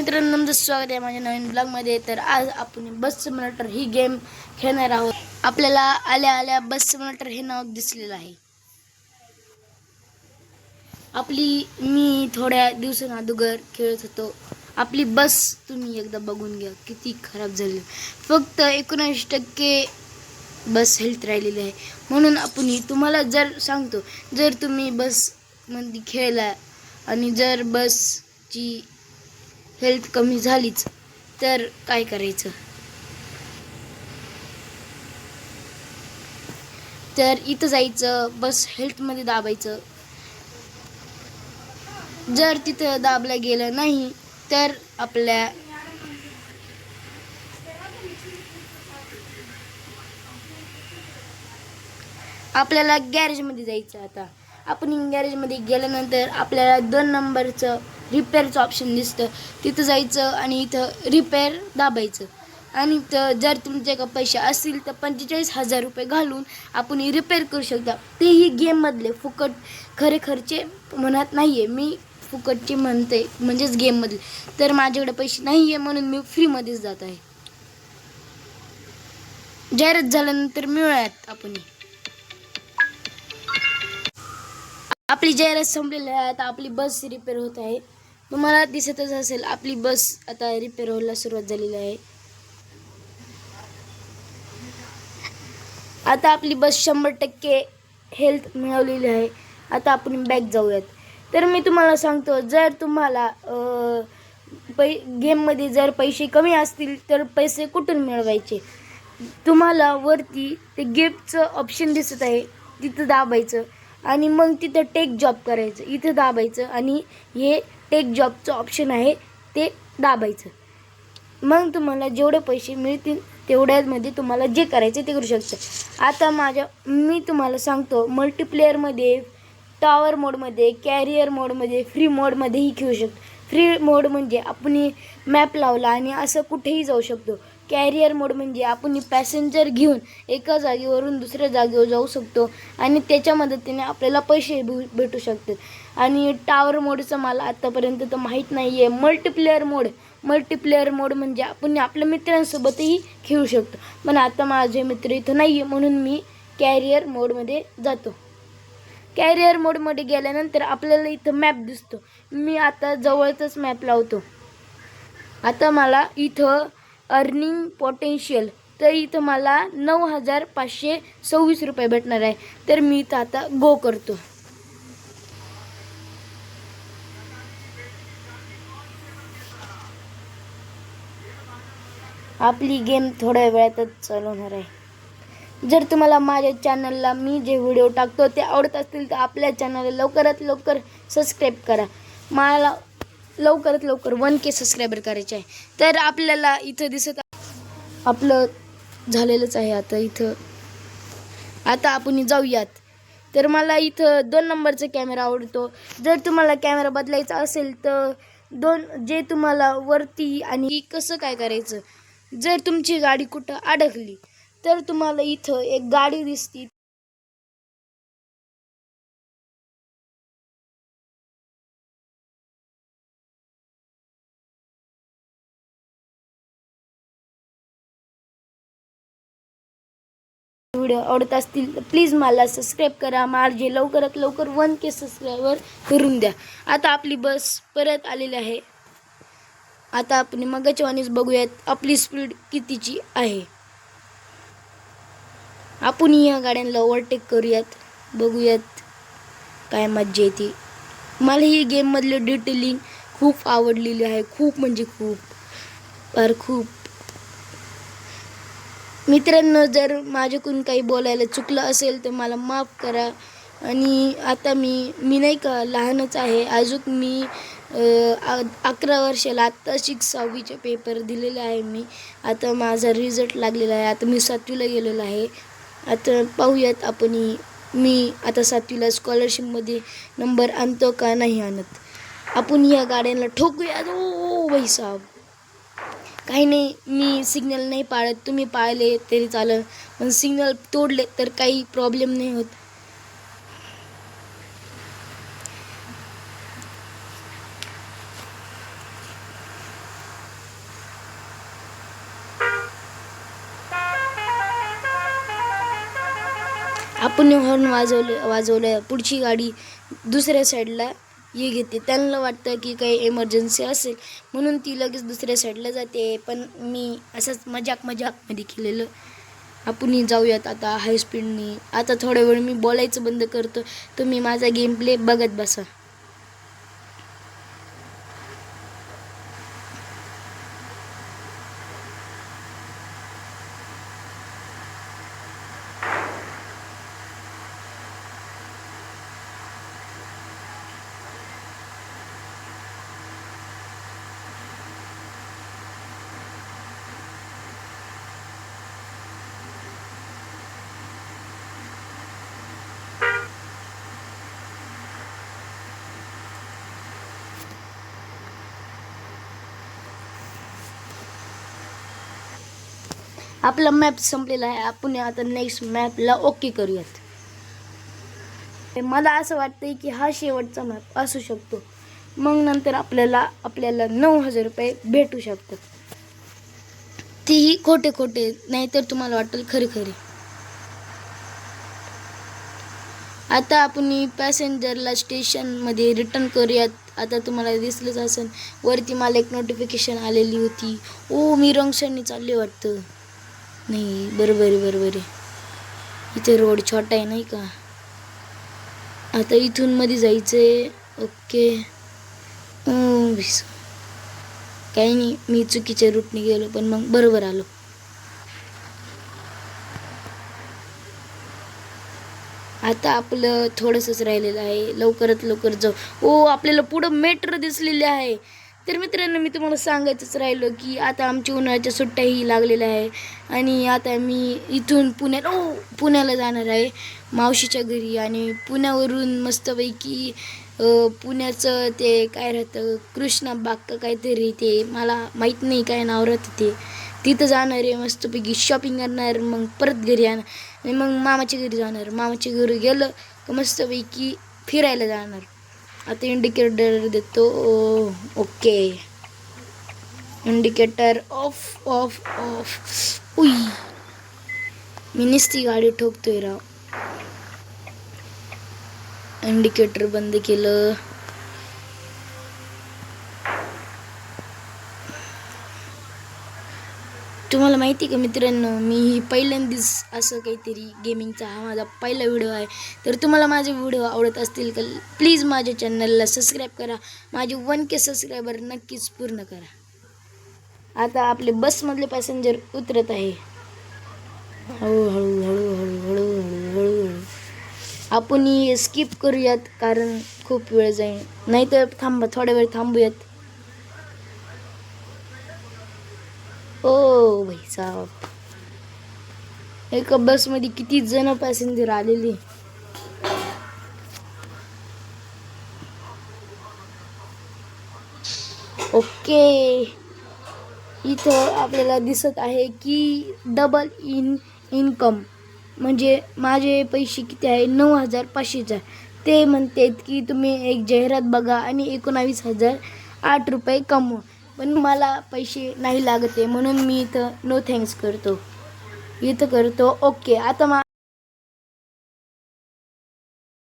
मित्रांनो, तुमचं स्वागत आहे माझ्या नवीन ब्लॉगमध्ये. तर आज आपण बस सिम्युलेटर ही गेम खेळणार आहोत. आपल्याला आल्या आल्या बस सिम्युलेटर हे नाव दिसलेलं आहे. मी थोड्या दिवसांअगोदर खेळत होतो. आपली बस तुम्ही एकदा बघून घ्या किती खराब झाली. फक्त 19% बस हेल्थ राहिलेली आहे. म्हणून आपण तुम्हाला जर सांगतो, जर तुम्ही बस मध्ये खेळला आणि जर बसची हेल्थ कमी झालीच तर काय करायचं. तर इथं जायचं, बस हेल्थ मध्ये दाबायचं. जर तिथं दाबलं गेलं नाही तर आपल्याला गॅरेज मध्ये जायचं. आता आपण गॅरेज मध्ये गेल्यानंतर आपल्याला 2 नंबरचं रिपेअरचं ऑप्शन दिसतं. तिथं जायचं आणि इथं रिपेअर दाबायचं. आणि जर तुमच्याकडे पैसे असतील तर 45,000 रुपये घालून आपण रिपेअर करू शकता. तेही गेममधले, फुकट खरे खर्चे म्हणत नाही आहे मी, फुकटचे म्हणते, म्हणजेच गेममधले. तर माझ्याकडे पैसे नाही आहे म्हणून मी फ्रीमध्येच जात आहे. जाहिरात झाल्यानंतर मिळूयात आपण. आपली जाहिरात संपलेली आहे. आता आपली बस रिपेअर होत आहे. तुम्हाला दिसतच असेल आपली बस आता रिपेअर व्हायला सुरुवात झालेली आहे. आता आपली बस 100% हेल्थ मिळवलेली आहे. आता आपण बॅक जाऊयात. तर मी तुम्हाला सांगतो, जर तुम्हाला गेममध्ये जर पैसे कमी असतील तर पैसे कुठून मिळवायचे. तुम्हाला वरती ते गिफ्टचं ऑप्शन दिसत आहे, तिथं दाबायचं आणि मग तिथं टेक जॉब करायचं. इथं दाबायचं आणि हे टेक जॉबचं ऑप्शन आहे ते दाबायचं. मग तुम्हाला जेवढे पैसे मिळतील तेवढ्यामध्ये तुम्हाला जे करायचं ते करू शकता. आता मी तुम्हाला सांगतो, मल्टीप्लेअरमध्ये, टॉवर मोडमध्ये, कॅरियर मोडमध्ये, फ्री मोडमध्येही खेळू शकतो. फ्री मोड म्हणजे आपण मॅप लावला आणि असं कुठेही जाऊ शकतो. कॅरियर मोड म्हणजे आपण पॅसेंजर घेऊन एका जागेवरून दुसऱ्या जागेवर जाऊ शकतो आणि त्याच्या मदतीने आपल्याला पैसे भेटू शकतात. आणि टॉवर मोडचं मला आत्तापर्यंत तर माहीत नाही आहे. मल्टीप्लेअर मोड म्हणजे आपण आपल्या मित्रांसोबतही खेळू शकतो. पण आता माझे मित्र इथं नाही आहे म्हणून मी कॅरियर मोडमध्ये जातो. कॅरियर मोडमध्ये गेल्यानंतर आपल्याला इथं मॅप दिसतो. मी आता जवळच मॅप लावतो. आता मला इथं अर्निंग पोटेन्शियल, तर इथं मला 9,526 रुपये भेटणार आहे. तर मी इथं आता गो करतो. आपली गेम थोड्या वेळातच चालू होणार आहे. जर तुम्हाला माझ्या चॅनलला मी जे व्हिडिओ टाकतो ते आवडत असतील तर आपल्या चॅनलला लवकरात लवकर सबस्क्राईब करा. मला लवकरात लवकर 1K सबस्क्रायबर करायचे आहे. तर आपल्याला इथं दिसत आपलं झालेलंच आहे. आता आपण जाऊयात. तर मला इथं 2 नंबरचा कॅमेरा आवडतो. जर तुम्हाला कॅमेरा बदलायचा असेल तर जे तुम्हाला वरती आणि कसं काय करायचं, जर तुमची गाडी कुठं अडकली तर तुम्हाला इथं एक गाडी दिसते. व्हिडिओ आवडत असतील तर प्लीज मला सबस्क्राईब करा. माझे लवकरात लवकर 1K सबस्क्रायबर करून द्या. आता आपली बस परत आलेली आहे. आता आपण मगाच्या वाणीच बघूयात आपली स्पीड कितीची आहे. आपण या गाड्यांना ओव्हरटेक करूयात, बघूयात काय मज्जा येते. मला ही गेममधले डिटेलिंग खूप आवडलेली आहे. खूप म्हणजे खूप. मित्रांनो, जर माझ्याकडून काही बोलायला चुकलं असेल तर मला माफ करा. आणि आता मी नाही का लहानच आहे अजून. मी 11 वर्षाला आत्ता 6वीचे पेपर दिलेले आहे. आता माझा रिझल्ट लागलेला आहे. आता मी 7वीला गेलेलो आहे. आता पाहूयात मी आता 7वीला स्कॉलरशिपमध्ये नंबर आणतो का नाही आणत. आपण या गाड्यांना ठोकूयात. ओ भाई साहब, काही नाही, मी सिग्नल नाही पाळत. तुम्ही पाळले तरी चालेल, पण सिग्नल तोडले तर काही प्रॉब्लेम नाही होत. आपण हॉर्न वाजवलं पुढची गाडी दुसऱ्या साईडला ये घेते. त्यांना वाटतं की काही इमर्जन्सी असेल म्हणून ती लगेच दुसऱ्या साईडला जाते. पण मी असंच मजाकमध्ये केलेलं. आपण जाऊयात आता हाय स्पीडनी. आता थोड्या वेळ मी बोलायचं बंद करतो, तुम्ही माझा गेम प्ले बघत बसा. आपला मॅप संपलेला आहे. आपण आता नेक्स्ट मॅपला ओके करूयात. मला असं वाटतंय की हा शेवटचा मॅप असू शकतो. मग नंतर आपल्याला 9,000 रुपये भेटू शकतात. तीही खोटे नाहीतर तुम्हाला वाटेल खरे. आता आपण पॅसेंजरला स्टेशनमध्ये रिटर्न करूयात. आता तुम्हाला दिसलंच असेल वरती मला एक नोटिफिकेशन आलेली होती. मी रॉंग साईडने चालले वाटतं. नाही, बरोबर आहे. इथे रोड छोटा आहे नाही का. आता इथून मध्ये जायचंय. ओके. काही नाही, मी चुकीच्या रूटने गेलो पण मग बरोबर आलो. आता आपलं थोडंसंच राहिलेलं आहे. लवकरात लवकर जाऊ. आपल्याला पुढं मेट्रो दिसलेली आहे. तर मित्रांनो, मी तुम्हाला सांगायचंच राहिलो की आता आमची उन्हाळ्याच्या सुट्ट्याही लागलेल्या आहे आणि आता मी इथून पुण्याला जाणार आहे मावशीच्या घरी. आणि पुण्यावरून मस्तपैकी पुण्याचं ते काय राहतं कृष्णा बाग का काहीतरी, ते मला माहीत नाही काय नाव राहतं ते, तिथं जाणार आहे. मस्तपैकी शॉपिंग करणार, मग परत घरी येणार आणि मग मामाच्या घरी जाणार. मामाच्या घरी गेलं का मस्तपैकी फिरायला जाणार. आता इंडिकेटर देतो. Okay, indicator of. मी नुसती गाडी ठोकतोय राव. इंडिकेटर बंद केलं. तुम्हाला माहिती का मित्रांनो, मी पहिल्यांदाच असं काहीतरी गेमिंगचा हा माझा पहिला व्हिडिओ आहे. तर तुम्हाला माझे व्हिडिओ आवडत असतील तर प्लीज माझ्या चॅनलला सबस्क्राईब करा. माझे 1K सबस्क्रायबर नक्कीच पूर्ण करा. आता आपले बसमधले पॅसेंजर उतरत आहे. हळू. आपण स्किप करूयात कारण खूप वेळ जाईल. नाहीतर थोडा वेळ थांबूयात. भाई साहब, एका बसमध्ये किती जण पॅसेंजर आलेली. ओके, इथं आपल्याला दिसत आहे की डबल इन्कम म्हणजे माझे पैसे किती आहे 9,500 आहे. ते म्हणतात की तुम्ही एक जाहिरात बघा आणि 19,008 रुपये कमवा. पण मला पैसे नाही लागत आहे म्हणून मी इथं नो थँक्स करतो. ओके. आता